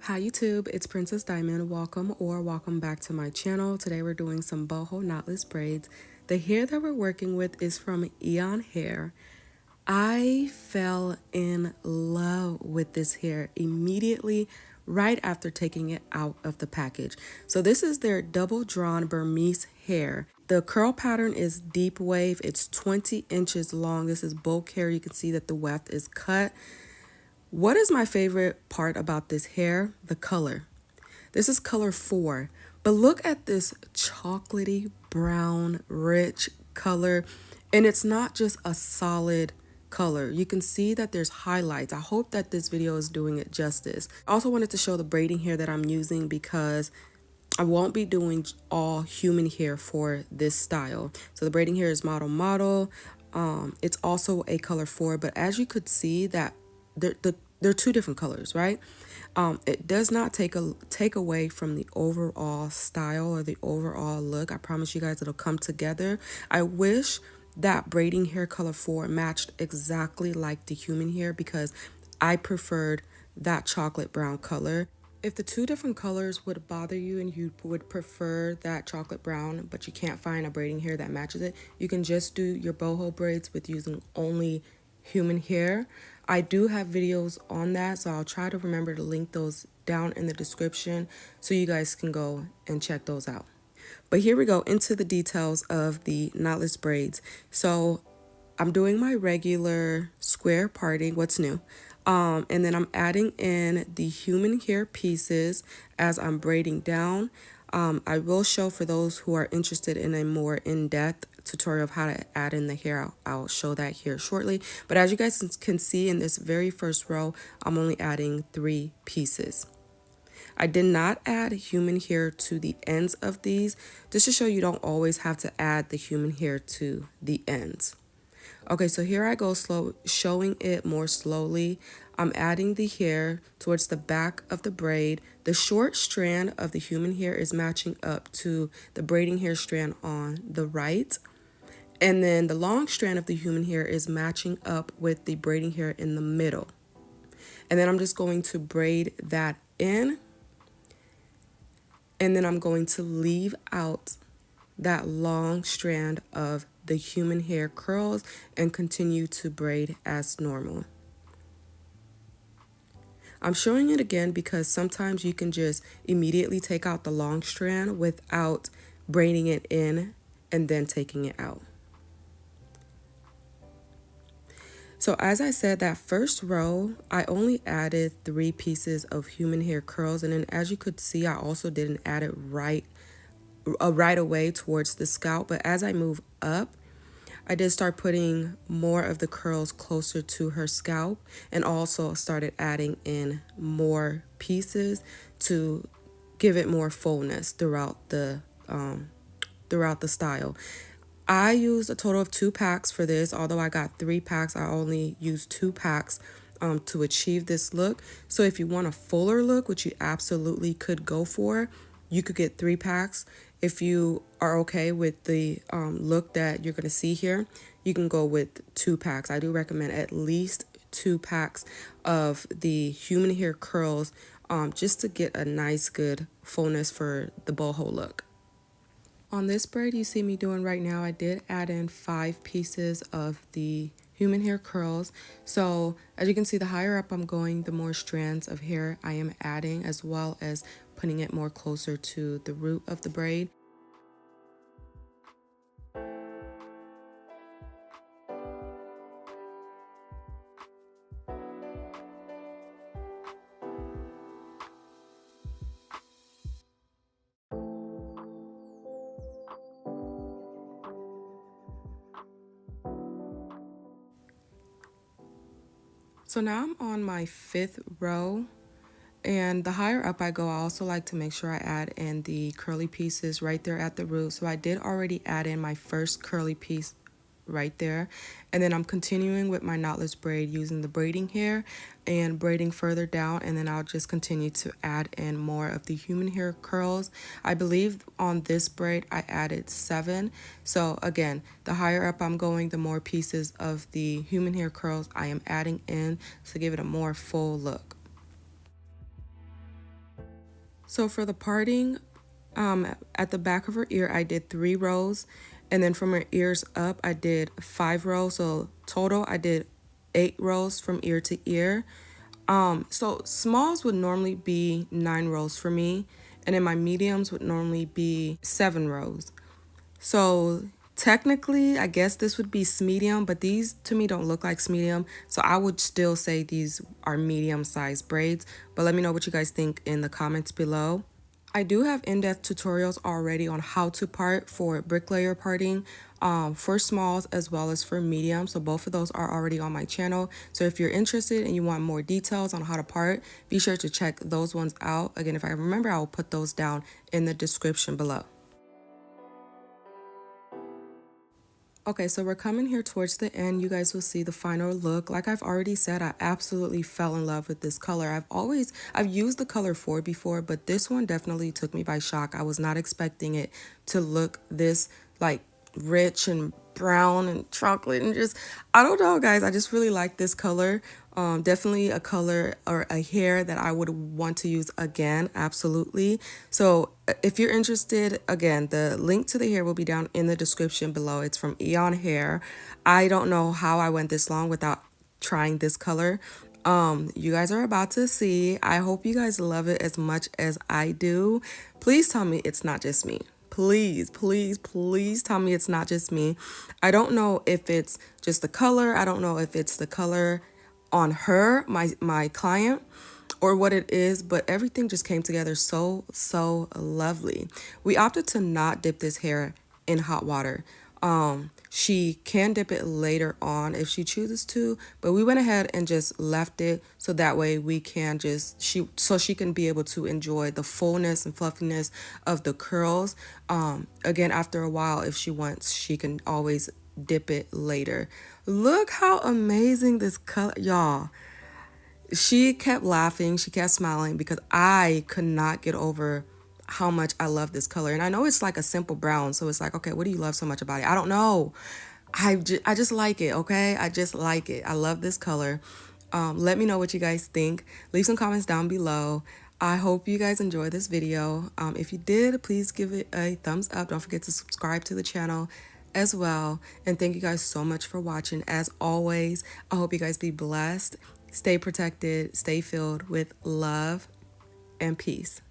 Hi YouTube, it's Princess Diamond. Welcome back to my channel. Today we're doing some boho knotless braids. The hair that we're working with is from Eayon hair. I fell in love with this hair immediately right after taking it out of the package. So this is their double drawn Burmese hair. The curl pattern is deep wave. It's 20 inches long. This is bulk hair. You can see that the weft is cut. What is my favorite part about this hair? The color. This is color 4, but look at this chocolatey brown rich color, and it's not just a solid color. You can see that there's highlights. I hope that this video is doing it justice. I also wanted to show the braiding hair that I'm using because I won't be doing all human hair for this style. So the braiding hair is model. It's also a color 4, but as you could see that they're two different colors, right? It does not take away from the overall style or the overall look. I promise you guys it'll come together. I wish that braiding hair color 4 matched exactly like the human hair because I preferred that chocolate brown color. If the two different colors would bother you and you would prefer that chocolate brown, but you can't find a braiding hair that matches it, you can just do your boho braids with using only human hair. I do have videos on that, so I'll try to remember to link those down in the description so you guys can go and check those out. But here we go into the details of the knotless braids. So I'm doing my regular square parting, what's new. And then I'm adding in the human hair pieces as I'm braiding down. I will show for those who are interested in a more in-depth tutorial of how to add in the hair. I'll show that here shortly. But as you guys can see in this very first row, I'm only adding 3 pieces. I did not add human hair to the ends of these, just to show you don't always have to add the human hair to the ends. Okay, so here I go showing it more slowly. I'm adding the hair towards the back of the braid. The short strand of the human hair is matching up to the braiding hair strand on the right. And then the long strand of the human hair is matching up with the braiding hair in the middle. And then I'm just going to braid that in. And then I'm going to leave out that long strand of the human hair curls and continue to braid as normal. I'm showing it again because sometimes you can just immediately take out the long strand without braiding it in and then taking it out. So as I said, that first row, I only added 3 pieces of human hair curls, and then as you could see, I also didn't add it right away towards the scalp, but as I move up, I did start putting more of the curls closer to her scalp and also started adding in more pieces to give it more fullness throughout the style. I used a total of 2 packs for this. Although I got 3 packs, I only used 2 packs to achieve this look. So if you want a fuller look, which you absolutely could go for, you could get 3 packs. If you are okay with the look that you're going to see here, you can go with 2 packs. I do recommend at least 2 packs of the human hair curls just to get a nice good fullness for the boho look. On this braid you see me doing right now, I did add in 5 pieces of the human hair curls. So as you can see, the higher up I'm going, the more strands of hair I am adding, as well as putting it more closer to the root of the braid. So now I'm on my 5th row, and the higher up I go, I also like to make sure I add in the curly pieces right there at the root. So I did already add in my first curly piece right there, and then I'm continuing with my knotless braid using the braiding hair and braiding further down, and then I'll just continue to add in more of the human hair curls. I believe on this braid I added 7. So again, the higher up I'm going, the more pieces of the human hair curls I am adding in to give it a more full look. So for the parting, at the back of her ear, I did 3 rows. And then from her ears up, I did 5 rows. So total, I did 8 rows from ear to ear. So smalls would normally be 9 rows for me. And then my mediums would normally be 7 rows. So technically, I guess this would be medium, but these to me don't look like medium. So I would still say these are medium sized braids. But let me know what you guys think in the comments below. I do have in-depth tutorials already on how to part for bricklayer parting, for smalls as well as for medium. So both of those are already on my channel. So if you're interested and you want more details on how to part, be sure to check those ones out. Again, if I remember, I will put those down in the description below. Okay, so we're coming here towards the end. You guys will see the final look. Like I've already said, I absolutely fell in love with this color. I've used the color 4 before, but this one definitely took me by shock. I was not expecting it to look this like rich and brown and chocolate and just, I don't know, guys. I just really like this color. Definitely a color or a hair that I would want to use again. Absolutely. So if you're interested, again, the link to the hair will be down in the description below. It's from Eayon Hair. I don't know how I went this long without trying this color. You guys are about to see. I hope you guys love it as much as I do. Please tell me it's not just me. Please, please, please tell me it's not just me. I don't know if it's just the color. I don't know if it's the color on her, my client, or what it is, but everything just came together so lovely. We opted to not dip this hair in hot water. She can dip it later on if she chooses to, but we went ahead and just left it so that way we can just so she can be able to enjoy the fullness and fluffiness of the curls. Again, after a while, if she wants, she can always dip it later. Look how amazing this color, y'all. She kept laughing, she kept smiling because I could not get over how much I love this color. And I know it's like a simple brown, so it's like, okay, what do you love so much about it? I don't know. I just like it, okay? I just like it. I love this color. Let me know what you guys think. Leave some comments down below. I hope you guys enjoyed this video. If you did, please give it a thumbs up. Don't forget to subscribe to the channel as well. And thank you guys so much for watching. As always, I hope you guys be blessed. Stay protected. Stay filled with love and peace.